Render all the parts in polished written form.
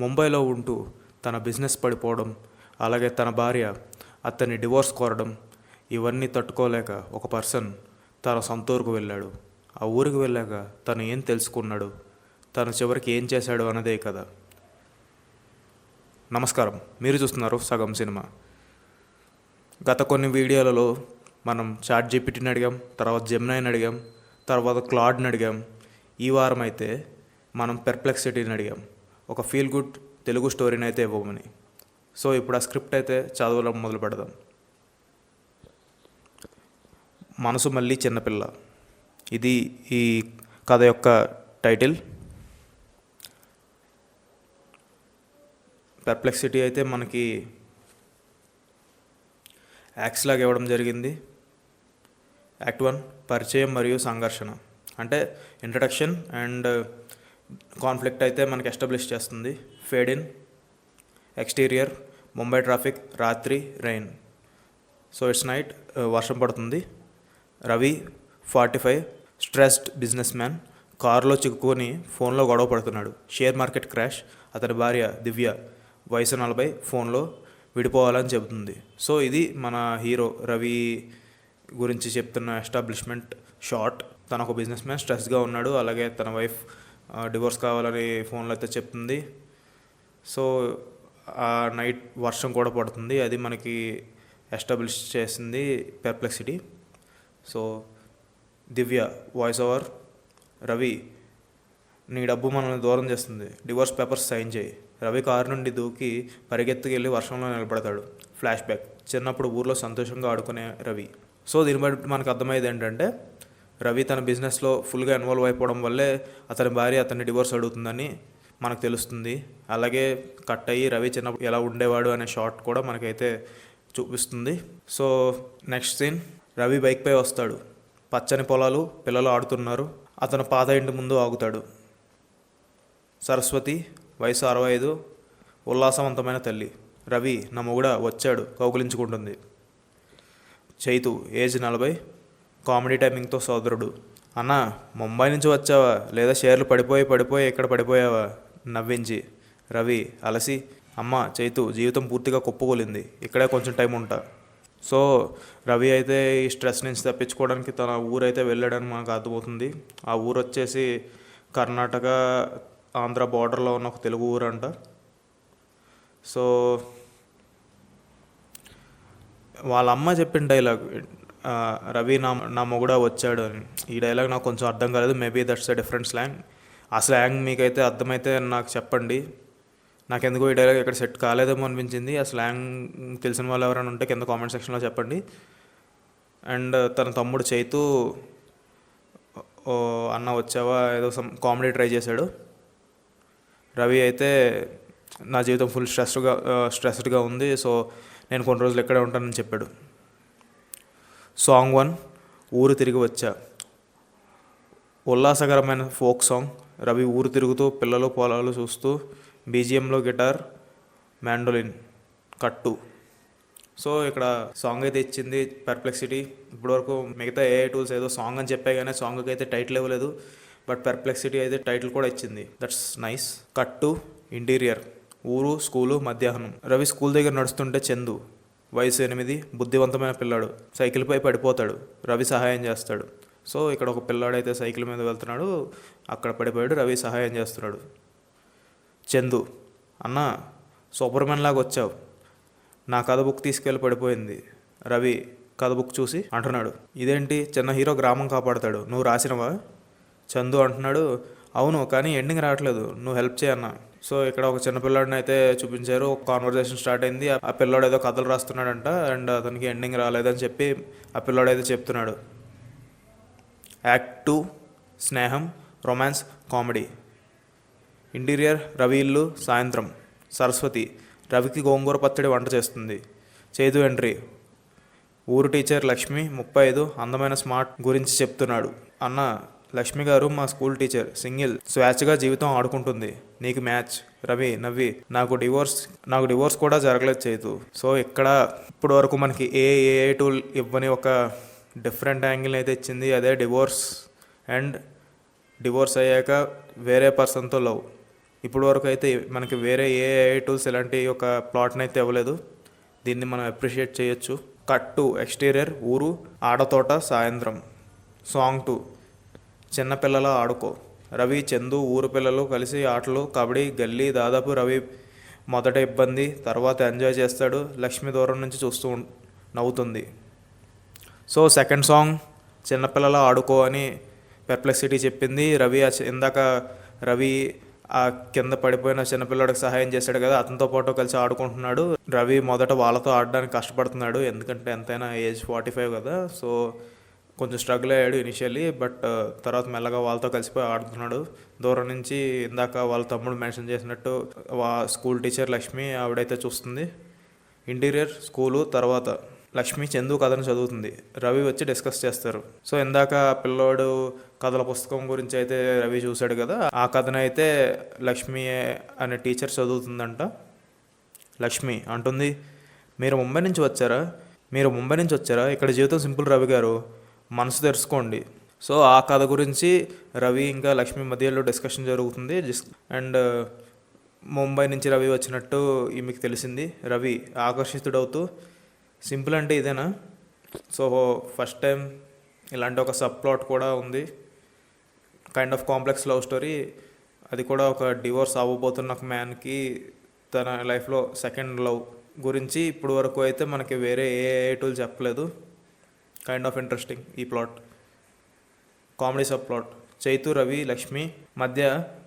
ముంబైలో ఉంటూ తన బిజినెస్ పడిపోవడం, అలాగే తన భార్య అతన్ని డివోర్స్ కోరడం, ఇవన్నీ తట్టుకోలేక ఒక పర్సన్ తన సొంత ఊరుకు వెళ్ళాడు. ఆ ఊరికి వెళ్ళాక తను ఏం తెలుసుకున్నాడు, తను చివరికి ఏం చేశాడు అన్నదే కదా. నమస్కారం, మీరు చూస్తున్నారు సగం సినిమా. గత కొన్ని వీడియోలలో మనం చాట్ జీపీటీని అడిగాం, తర్వాత జెమినైని అడిగాం, తర్వాత క్లాడ్ని అడిగాం. ఈ వారం అయితే మనం పెర్ప్లెక్సిటీని అడిగాం, ఒక ఫీల్ గుడ్ తెలుగు స్టోరీని అయితే ఇవ్వమని. సో ఇప్పుడు ఆ స్క్రిప్ట్ అయితే చదవడం మొదలు పెడదాం. మనసు మళ్ళీ చిన్నపిల్ల, ఇది ఈ కథ యొక్క టైటిల్. పెర్ప్లెక్సిటీ అయితే మనకి యాక్ట్స్ లాగా ఇవ్వడం జరిగింది. యాక్ట్ 1 పరిచయం మరియు సంఘర్షణ, అంటే ఇంట్రడక్షన్ అండ్ కాన్ఫ్లిక్ట్ అయితే మనకి ఎస్టాబ్లిష్ చేస్తుంది. Fade in, exterior, Mumbai traffic, రాత్రి, రైన్. సో ఇట్స్ నైట్, వర్షం పడుతుంది. రవి 45, స్ట్రెస్డ్ బిజినెస్ మ్యాన్, కారులో చిక్కుకొని ఫోన్లో గొడవ పడుతున్నాడు. Share market crash. అతని భార్య దివ్య వయసు 40, ఫోన్లో విడిపోవాలని చెబుతుంది. సో ఇది మన హీరో రవి గురించి చెప్తున్న ఎస్టాబ్లిష్మెంట్ షార్ట్. తను ఒక బిజినెస్ మ్యాన్, స్ట్రెస్గా ఉన్నాడు. అలాగే తన వైఫ్ డివోర్స్ కావాలని ఫోన్లో అయితే చెప్తుంది. సో ఆ నైట్ వర్షం కూడా పడుతుంది. అది మనకి ఎస్టాబ్లిష్ చేసింది పెర్ప్లెక్సిటీ. సో దివ్య వాయిస్ ఓవర్. రవి, నీ డబ్బు మనల్ని దూరం చేస్తుంది, డివోర్స్ పేపర్స్ సైన్ చేయి. రవి కారు నుండి దూకి పరిగెత్తుకెళ్ళి వర్షంలో నిలబడతాడు. ఫ్లాష్ బ్యాక్, చిన్నప్పుడు ఊర్లో సంతోషంగా ఆడుకునే రవి. సో దీన్ని బట్టి మనకు అర్థమయ్యేది ఏంటంటే, రవి తన బిజినెస్లో ఫుల్గా ఇన్వాల్వ్ అయిపోవడం వల్లే అతని భార్య అతన్ని డివోర్స్ అడుగుతుందని మనకు తెలుస్తుంది. అలాగే కట్ అయ్యి రవి చిన్నప్పుడు ఎలా ఉండేవాడు అనే షార్ట్ కూడా మనకైతే చూపిస్తుంది. సో నెక్స్ట్ సీన్, రవి బైక్పై వస్తాడు. పచ్చని పొలాలు, పిల్లలు ఆడుతున్నారు. అతను పాత ఇంటి ముందు ఆగుతాడు. సరస్వతి వయసు 65, ఉల్లాసవంతమైన తల్లి. రవి, నా మొగుడా వచ్చాడు, కౌగిలించుకుంటుంది. చైతు ఏజ్ 40, కామెడీ టైమింగ్తో సోదరుడు. అన్న, ముంబై నుంచి వచ్చావా లేదా షేర్లు పడిపోయి ఇక్కడ పడిపోయావా? నవ్వించి. రవి అలసి, అమ్మ చైతు, జీవితం పూర్తిగా కుప్పకూలింది, ఇక్కడే కొంచెం టైం ఉంటా. సో రవి అయితే ఈ స్ట్రెస్ నుంచి తప్పించుకోవడానికి తన ఊరైతే వెళ్ళాడని మనకు అర్థమవుతుంది. ఆ ఊరు వచ్చేసి కర్ణాటక ఆంధ్ర బార్డర్లో ఉన్న ఒక తెలుగు ఊరు అంట. సో వాళ్ళ అమ్మ చెప్పిన డైలాగ్, రవి నా మొగుడా వచ్చాడు అని. ఈ డైలాగ్ నాకు కొంచెం అర్థం కాలేదు. Maybe that's a different slang. ఆ స్లాంగ్ మీకైతే అర్థమైతే నాకు చెప్పండి. నాకెందుకో ఈ డైలాగ్ ఇక్కడ సెట్ కాలేదేమో అనిపించింది. ఆ స్లాంగ్ తెలిసిన వాళ్ళు ఎవరైనా ఉంటే కింద కామెంట్ సెక్షన్లో చెప్పండి. అండ్ తన తమ్ముడు చైతు, అన్న వచ్చావా ఏదో కామెడీ ట్రై చేశాడు. రవి అయితే నా జీవితం ఫుల్ స్ట్రెస్డ్గా ఉంది, సో నేను కొన్ని రోజులు ఇక్కడే ఉంటానని చెప్పాడు. సాంగ్ 1, ఊరు తిరిగి వచ్చా. ఉల్లాసకరమైన ఫోక్ సాంగ్. రవి ఊరు తిరుగుతూ పిల్లలు పొలాలు చూస్తూ, బీజిఎంలో గిటార్, మ్యాండోలిన్, కట్టు. సో ఇక్కడ సాంగ్ అయితే ఇచ్చింది పెర్ప్లెక్సిటీ. ఇప్పటివరకు మిగతా ఏ టూల్స్ ఏదో సాంగ్ అని చెప్పాయి కానీ సాంగ్కి అయితే టైటిల్ ఇవ్వలేదు. బట్ పెర్ప్లెక్సిటీ అయితే టైటిల్ కూడా ఇచ్చింది. That's nice. కట్టు, ఇంటీరియర్, ఊరు, స్కూలు, మధ్యాహ్నం. రవి స్కూల్ దగ్గర నడుస్తుంటే చందు వయసు 8, బుద్ధివంతమైన పిల్లాడు, సైకిల్పై పడిపోతాడు. రవి సహాయం చేస్తాడు. సో ఇక్కడ ఒక పిల్లాడైతే సైకిల్ మీద వెళ్తున్నాడు, అక్కడ పడిపోయాడు, రవి సహాయం చేస్తున్నాడు. చందు, అన్న సూపర్ మ్యాన్ లాగా వచ్చావు, నా కథ బుక్ తీసుకెళ్ళి పడిపోయింది. రవి కథ బుక్ చూసి అంటున్నాడు, ఇదేంటి చిన్న హీరో గ్రామం కాపాడతాడు, నువ్వు రాసినవా? చందు అంటున్నాడు, అవును, కానీ ఎండింగ్ రావట్లేదు, నువ్వు హెల్ప్ చేయన్నా. సో ఇక్కడ ఒక చిన్న పిల్లాడిని అయితే చూపించారు. ఒక కాన్వర్జేషన్ స్టార్ట్ అయింది. ఆ పిల్లాడు ఏదో కథలు రాస్తున్నాడంట అండ్ అతనికి ఎండింగ్ రాలేదని చెప్పి ఆ పిల్లాడు అయితే చెప్తున్నాడు. యాక్ట్ 2, స్నేహం, రొమాన్స్, కామెడీ. ఇంటీరియర్, రవి ఇల్లు, సాయంత్రం. సరస్వతి రవికి గోంగూర పచ్చడి వంట చేస్తుంది. చైతు ఎంట్రీ, ఊరు టీచర్ లక్ష్మి 35, అందమైన స్మార్ట్ గురించి చెప్తున్నాడు. అన్న, లక్ష్మి గారు మా స్కూల్ టీచర్, సింగిల్, స్వేచ్ఛగా జీవితం ఆడుకుంటుంది, నీకు మ్యాచ్. రవి నవ్వి, నాకు డివోర్స్ కూడా జరగలేదు చైతు. సో ఇక్కడ ఇప్పుడు వరకు మనకి ఏ టూల్ ఇవ్వని ఒక డిఫరెంట్ యాంగిల్ అయితే ఇచ్చింది. అదే డివోర్స్ అండ్ డివోర్స్ అయ్యాక వేరే పర్సన్తో లవ్. ఇప్పుడు వరకు అయితే మనకి వేరే ఏ AI టూల్స్ ఇలాంటి ఒక ప్లాట్ని అయితే ఇవ్వలేదు. దీన్ని మనం అప్రిషియేట్ చేయొచ్చు. కట్ 2 ఎక్స్టీరియర్ ఊరు ఆడతోట సాయంత్రం. సాంగ్ 2 చిన్నపిల్లల ఆడుకో. రవి, చందు ఊరు పిల్లలు కలిసి ఆటలు, కబడ్డీ, గల్లీ. దాదాపు రవి మొదట ఇబ్బంది, తర్వాత ఎంజాయ్ చేస్తాడు. లక్ష్మి దూరం నుంచి చూస్తూ నవ్వుతుంది. సో సెకండ్ సాంగ్ చిన్నపిల్లల ఆడుకో అని పెర్ప్లెక్సిటీ చెప్పింది. రవి ఇందాక రవి ఆ కింద పడిపోయిన చిన్నపిల్లడికి సహాయం చేశాడు కదా, అతనితో పాటు కలిసి ఆడుకుంటున్నాడు. రవి మొదట వాళ్ళతో ఆడడానికి కష్టపడుతున్నాడు, ఎందుకంటే ఎంతైనా ఏజ్ 45 కదా. సో కొంచెం స్ట్రగుల్ అయ్యాడు ఇనిషియల్లీ, బట్ తర్వాత మెల్లగా వాళ్ళతో కలిసిపోయి ఆడుతున్నాడు. దూరం నుంచి ఇందాక వాళ్ళ తమ్ముడు మెన్షన్ చేసినట్టు స్కూల్ టీచర్ లక్ష్మి ఆవిడైతే చూస్తుంది. Interior school. తర్వాత లక్ష్మి చందు కథను చదువుతుంది. రవి వచ్చి డిస్కస్ చేస్తారు. సో ఇందాక పిల్లోడు కథల పుస్తకం గురించి అయితే రవి చూశాడు కదా, ఆ కథను అయితే లక్ష్మి అనే టీచర్ చదువుతుందంట. లక్ష్మి అంటుంది, మీరు ముంబై నుంచి వచ్చారా? ఇక్కడ జీవితం సింపుల్ రవి గారు, మనసు తెరుచుకోండి. సో ఆ కథ గురించి రవి ఇంకా లక్ష్మి మధ్యలో డిస్కషన్ జరుగుతుంది. అండ్ ముంబై నుంచి రవి వచ్చినట్టు ఈమెకి తెలిసింది. రవి ఆకర్షితుడవుతూ, సింపుల్ అంటే ఇదేనా? సో ఫస్ట్ టైం ఇలాంటి ఒక సబ్ ప్లాట్ కూడా ఉంది. Kind of complex love story. అది కూడా ఒక డివోర్స్ అవ్వబోతున్న ఒక మ్యాన్కి తన లైఫ్లో సెకండ్ లవ్ గురించి ఇప్పుడు వరకు అయితే మనకి వేరే ఏ టూల్ చెప్పలేదు. కైండ్ ఆఫ్ ఇంట్రెస్టింగ్ ఈ plot. Comedy sub plot. Chaitu, Ravi, Lakshmi మధ్య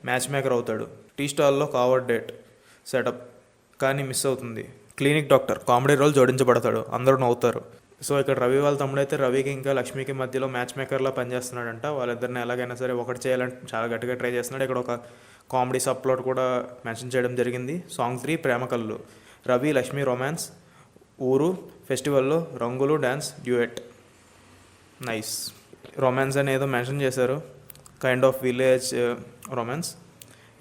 మ్యాచ్ మేకర్ అవుతాడు. టీ స్టాల్లో కావర్డ్ డేట్ సెటప్ కానీ మిస్ అవుతుంది. క్లినిక్ డాక్టర్ కామెడీ రోల్ జోడించబడతాడు, అందరూ నవ్వుతారు. సో ఇక్కడ రవి వాళ్ళ తమ్ముడైతే రవికి ఇంకా లక్ష్మికి మధ్యలో మ్యాచ్ మేకర్లా పనిచేస్తున్నాడంట. వాళ్ళిద్దరిని ఎలాగైనా సరే ఒకటి చేయాలని చాలా గట్టిగా ట్రై చేస్తున్నాడు. ఇక్కడ ఒక కామెడీ సబ్ ప్లాట్ కూడా మెన్షన్ చేయడం జరిగింది. సాంగ్ 3 ప్రేమ కళ్ళు. రవి, లక్ష్మి రొమాన్స్. ఊరు ఫెస్టివల్లో రంగులు డ్యాన్స్ డ్యూయెట్. నైస్. రొమాన్స్ అని ఏదో మెన్షన్ చేశారు, kind of village romance.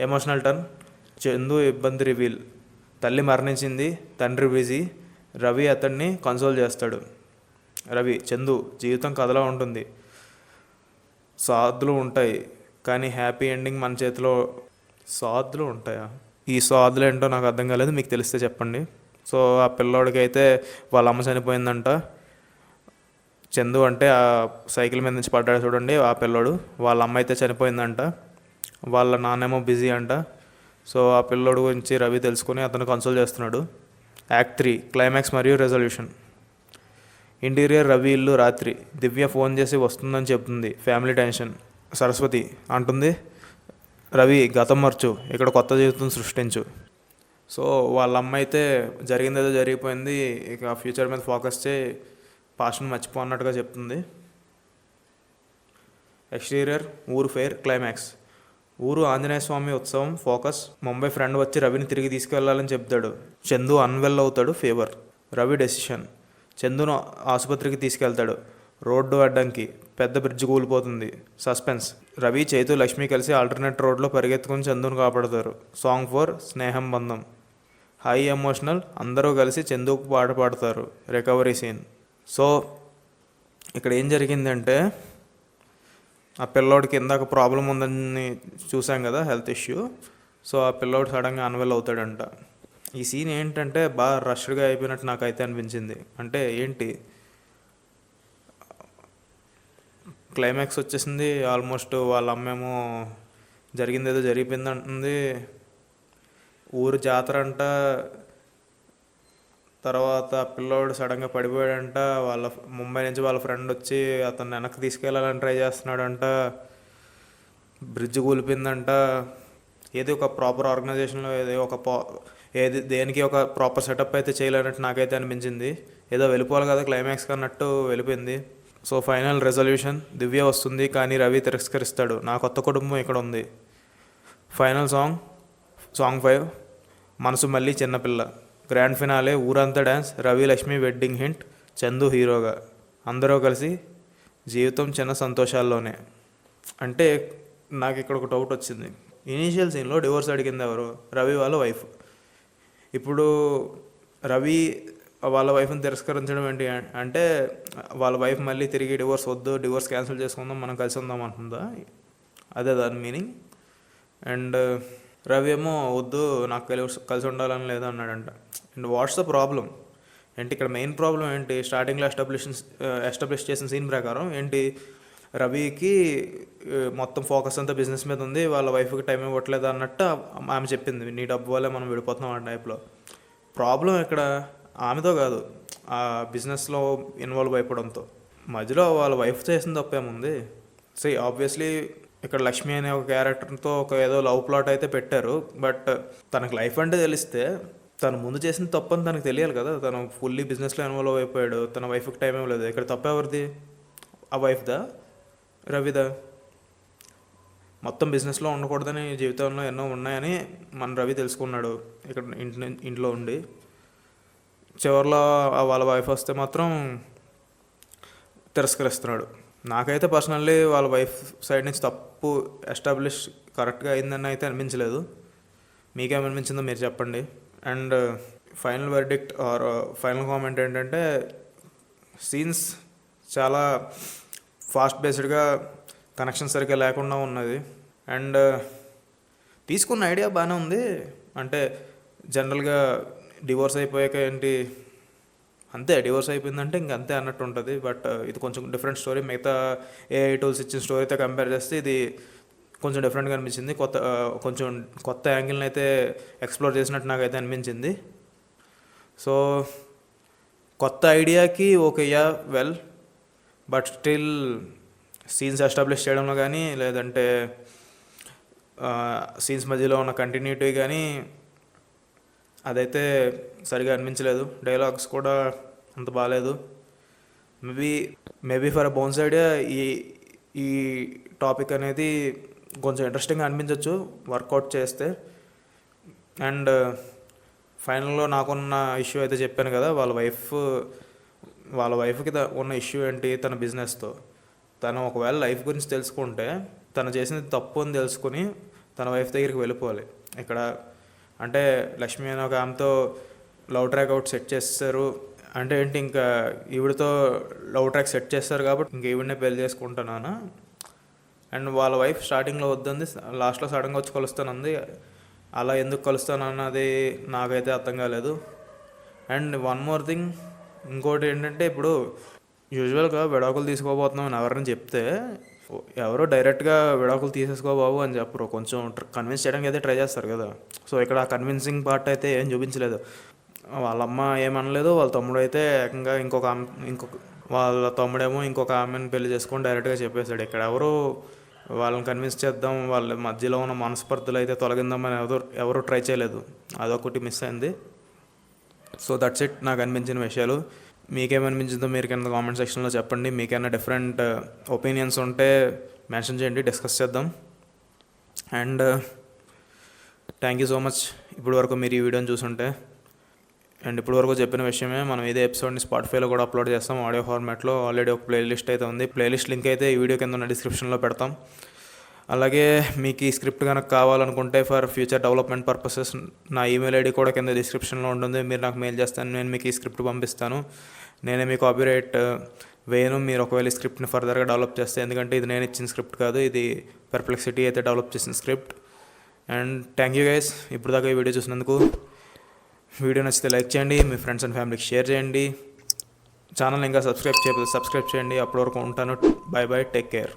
Emotional turn. Chandu ఇబ్బంది రివీల్. తల్లి మరణించింది, తండ్రి బిజీ. రవి అతన్ని కన్సోల్ చేస్తాడు. రవి, చందు జీవితం కథలా ఉంటుంది, సాధులు ఉంటాయి కానీ హ్యాపీ ఎండింగ్ మన చేతిలో. సాధులు ఉంటాయా? ఈ సాధులు ఏంటో నాకు అర్థం కాలేదు, మీకు తెలిస్తే చెప్పండి. సో ఆ పిల్లోడికి అయితే వాళ్ళ అమ్మ చనిపోయిందంట. చందు అంటే ఆ సైకిల్ మీద నుంచి పడ్డాడు చూడండి, ఆ పిల్లోడు. వాళ్ళ అమ్మ అయితే చనిపోయిందంట, వాళ్ళ నాన్నేమో బిజీ అంట. సో ఆ పిల్లోడు గురించి రవి తెలుసుకుని అతను కన్సోల్ చేస్తున్నాడు. యాక్ట్ 3 క్లైమాక్స్ మరియు రెజల్యూషన్. ఇంటీరియర్ రవి ఇల్లు రాత్రి. దివ్య ఫోన్ చేసి వస్తుందని చెప్తుంది. Family tension. సరస్వతి అంటుంది, రవి గతం మర్చు, ఇక్కడ కొత్త జీవితం సృష్టించు. సో వాళ్ళ అమ్మ అయితే జరిగిందేదో జరిగిపోయింది, ఇక ఫ్యూచర్ మీద ఫోకస్ చేయి, పాస్ట్ని మర్చిపో అన్నట్టుగా చెప్తుంది. ఎక్స్టీరియర్ ఊరు ఫెయిర్. క్లైమాక్స్. ఊరు ఆంజనేయ స్వామి ఉత్సవం. ఫోకస్. ముంబై ఫ్రెండ్ వచ్చి రవిని తిరిగి తీసుకెళ్లాలని చెప్తాడు. చందు అన్వెల్ అవుతాడు. ఫేవర్. రవి డెసిషన్. చందును ఆసుపత్రికి తీసుకెళ్తాడు. రోడ్డు అడ్డంకి, పెద్ద బ్రిడ్జ్ కూలిపోతుంది. సస్పెన్స్. రవి, చైతు, లక్ష్మి కలిసి ఆల్టర్నేట్ రోడ్లో పరిగెత్తుకుని చందును కాపాడతారు. సాంగ్ 4 స్నేహం బంధం. High emotional. అందరూ కలిసి చందుకు పాట పాడతారు. Recovery scene. సో ఇక్కడ ఏం జరిగిందంటే, ఆ పిల్లోడికి ఇందాక ప్రాబ్లం ఉందని చూసాం కదా, హెల్త్ ఇష్యూ. సో ఆ పిల్లోడు సడన్గా అన్వెల్ అవుతాడంట. ఈ సీన్ ఏంటంటే బాగా రష్గా అయిపోయినట్టు నాకైతే అనిపించింది. అంటే ఏంటి, క్లైమాక్స్ వచ్చేసింది ఆల్మోస్ట్. వాళ్ళ అమ్మేమో జరిగిందేదో జరిగిపోయింది అంటుంది. ఊరు జాతర అంట. తర్వాత పిల్లోడు సడన్గా పడిపోయాడంట. ముంబై నుంచి వాళ్ళ ఫ్రెండ్ వచ్చి అతన్ని వెనక్కి తీసుకెళ్ళాలని ట్రై చేస్తున్నాడంట. బ్రిడ్జ్ కూలిపోయిందంట. ఏది ఒక ప్రాపర్ ఆర్గనైజేషన్లో దేనికి ఒక ప్రాపర్ సెటప్ అయితే చేయలేనట్టు నాకైతే అనిపించింది. ఏదో వెళ్ళిపోవాలి కదా క్లైమాక్స్ అన్నట్టు వెళ్ళిపోయింది. So final resolution. దివ్య వస్తుంది కానీ రవి తిరస్కరిస్తాడు. నా కొత్త కుటుంబం ఇక్కడ ఉంది. Final song. సాంగ్ 5 మనసు మళ్ళీ చిన్నపిల్ల. గ్రాండ్ ఫినాలే ఊరంతా dance. Ravi, Lakshmi wedding hint. Chandu హీరోగా. అందరూ కలిసి జీవితం చిన్న సంతోషాల్లోనే. అంటే నాకు ఇక్కడ ఒక డౌట్ వచ్చింది. ఇనీషియల్ సీన్లో డివోర్స్ అడిగింది ఎవరు? రవి వాళ్ళ వైఫ్. ఇప్పుడు రవి వాళ్ళ వైఫ్ని తిరస్కరించడం ఏంటి అంటే, వాళ్ళ వైఫ్ మళ్ళీ తిరిగి డివోర్స్ వద్దు, డివోర్స్ క్యాన్సిల్ చేసుకుందాం, మనం కలిసి ఉందాం అంటుందా? అదే దాని మీనింగ్. అండ్ రవి ఏమో వద్దు నాకు కలిసి ఉండాలని లేదు అన్నాడంట. అండ్ వాట్స్ ద ప్రాబ్లం ఏంటి ఇక్కడ మెయిన్ ప్రాబ్లం ఏంటి? స్టార్టింగ్లో ఎస్టాబ్లిష్ చేసిన సీన్ ప్రకారం ఏంటి, రవికి మొత్తం ఫోకస్ అంతా బిజినెస్ మీద ఉంది, వాళ్ళ వైఫ్కి టైం ఇవ్వట్లేదు అన్నట్టు ఆమె చెప్పింది. నీ డబ్బు వల్లే మనం విడిపోతున్నాం ఆ టైప్లో. ప్రాబ్లం ఇక్కడ ఆమెతో కాదు, ఆ బిజినెస్లో ఇన్వాల్వ్ అయిపోవడంతో. మధ్యలో వాళ్ళ వైఫ్ చేసిన తప్పేముంది? ఆబ్వియస్లీ ఇక్కడ లక్ష్మి అనే ఒక క్యారెక్టర్తో ఒక ఏదో లవ్ ప్లాట్ అయితే పెట్టారు. బట్ తనకు లైఫ్ అంటే తెలిస్తే తను ముందు చేసిన తప్పు అని తనకు తెలియాలి కదా. తను ఫుల్లీ బిజినెస్లో ఇన్వాల్వ్ అయిపోయాడు, తన వైఫ్కి టైం ఇవ్వలేదు. ఇక్కడ తప్పు ఎవరిది? ఆ వైఫ్దా, రవిదా? మొత్తం బిజినెస్లో ఉండకూడదని జీవితంలో ఎన్నో ఉన్నాయని మన రవి తెలుసుకున్నాడు ఇక్కడ ఇంట్లో ఉండి. చివరిలో వాళ్ళ వైఫ్ వస్తే మాత్రం తిరస్కరిస్తున్నాడు. నాకైతే పర్సనల్లీ వాళ్ళ వైఫ్ సైడ్ నుంచి తప్పు ఎస్టాబ్లిష్ కరెక్ట్గా అయిందని అయితే అనిపించలేదు. మీకేమనిపించిందో మీరు చెప్పండి. And final verdict or final comment ఏంటంటే, సీన్స్ చాలా ఫాస్ట్ బేస్డ్గా కనెక్షన్ సరిగ్గా లేకుండా ఉన్నది. అండ్ తీసుకున్న ఐడియా బాగానే ఉంది. అంటే జనరల్గా డివోర్స్ అయిపోయాక ఏంటి, అంతే డివోర్స్ అయిపోయిందంటే ఇంక అంతే అన్నట్టు ఉంటుంది. బట్ ఇది కొంచెం డిఫరెంట్ స్టోరీ. మిగతా ఏఐ టూల్స్ ఇచ్చిన స్టోరీతో కంపేర్ చేస్తే ఇది కొంచెం డిఫరెంట్గా అనిపించింది. కొంచెం కొత్త యాంగిల్ని అయితే ఎక్స్ప్లోర్ చేసినట్టు నాకైతే అనిపించింది. సో కొత్త ఐడియాకి okay, yeah well, but still scenes establish చేయడంలో కానీ, లేదంటే సీన్స్ మధ్యలో ఉన్న కంటిన్యూటీ కానీ అదైతే సరిగా అనిపించలేదు. డైలాగ్స్ కూడా అంత బాగాలేదు. Maybe for a bones idea ఈ టాపిక్ అనేది కొంచెం ఇంట్రెస్టింగ్గా అనిపించవచ్చు వర్కౌట్ చేస్తే. అండ్ ఫైనల్లో నాకున్న ఇష్యూ అయితే చెప్పాను కదా, వాళ్ళ వైఫ్కి ఉన్న ఇష్యూ ఏంటి, తన బిజినెస్తో. తను ఒకవేళ లైఫ్ గురించి తెలుసుకుంటే తను చేసింది తప్పు అని తెలుసుకుని తన వైఫ్ దగ్గరికి వెళ్ళిపోవాలి. ఇక్కడ అంటే లక్ష్మి అని ఒక ఆమెతో లవ్ ట్రాక్ అవుట్ సెట్ చేస్తారు అంటే ఏంటి, ఇంకా ఈవిడతో లవ్ ట్రాక్ సెట్ చేస్తారు కాబట్టి ఇంక ఈవిడనే పెళ్లి చేసుకుంటున్నాను. అండ్ వాళ్ళ వైఫ్ స్టార్టింగ్లో వద్దంది, లాస్ట్లో సడన్గా వచ్చి కలుస్తానంది. అలా ఎందుకు కలుస్తాను అన్నది నాకైతే అర్థం కాలేదు. అండ్ వన్ మోర్ థింగ్, ఇంకోటి ఏంటంటే, ఇప్పుడు యూజువల్గా విడాకులు తీసుకోబోతున్నామని ఎవరైనా చెప్తే ఎవరో డైరెక్ట్గా విడాకులు తీసేసుకో బాబు అని చెప్పరు, కొంచెం కన్విన్స్ చేయడానికి అయితే ట్రై చేస్తారు కదా. సో ఇక్కడ ఆ కన్విన్సింగ్ పార్ట్ అయితే ఏం చూపించలేదు. వాళ్ళ అమ్మ ఏమనలేదు, వాళ్ళ తమ్ముడు అయితే ఏకంగా వాళ్ళ తమ్ముడేమో ఇంకొక ఆమెను పెళ్లి చేసుకొని డైరెక్ట్గా చెప్పేశాడు. ఇక్కడ వాళ్ళని కన్విన్స్ చేద్దాం, వాళ్ళ మధ్యలో ఉన్న మనస్పర్ధలు అయితే తొలగిందామని ఎవరు ట్రై చేయలేదు. అదొకటి మిస్ అయింది. సో దట్స్ ఇట్ నాకు అనిపించిన విషయాలు. మీకేమనిపించిందో మీరు కింద కామెంట్ సెక్షన్లో చెప్పండి. మీకైనా డిఫరెంట్ ఒపీనియన్స్ ఉంటే మెన్షన్ చేయండి, డిస్కస్ చేద్దాం. And thank you so much ఇప్పుడు వరకు మీరు ఈ వీడియోని చూసుంటే. అండ్ ఇప్పుడు వరకు చెప్పిన విషయమే, మనం ఇదే ఎపిసోడ్ని స్పాటిఫైలో కూడా అప్లోడ్ చేస్తాం ఆడియో ఫార్మాట్లో. ఆల్రెడీ ఒక ప్లేలిస్ట్ అయితే ఉంది. ప్లేలిస్ట్ లింక్ అయితే ఈ వీడియో కింద ఉన్న డిస్క్రిప్షన్లో పెడతాం. అలాగే మీకు ఈ స్క్రిప్ట్ కనుక కావాలనుకుంటే ఫర్ ఫ్యూచర్ డెవలప్మెంట్ పర్పసెస్ నా ఈమెయిల్ ఐడి కూడా కింద డిస్క్రిప్షన్లో ఉంటుంది. మీరు నాకు మెయిల్ చేస్తాను, నేను మీకు ఈ స్క్రిప్ట్ పంపిస్తాను. నేనే మీ కాపీరైట్ వేయను. మీరు ఒకవేళ ఈ స్క్రిప్ట్ని ఫర్దర్గా డెవలప్ చేస్తే, ఎందుకంటే ఇది నేను ఇచ్చిన స్క్రిప్ట్ కాదు, ఇది పర్ప్లెక్సిటీ అయితే డెవలప్ చేసిన script. And thank you guys ఇప్పుడు దాకా ఈ వీడియో చూసినందుకు. వీడియో నచ్చితే లైక్ చేయండి, మీ ఫ్రెండ్స్ అండ్ ఫ్యామిలీకి షేర్ చేయండి. ఛానల్ ఇంకా సబ్స్క్రైబ్ చేయండి. అప్పటి వరకు ఉంటాను. By by, take care.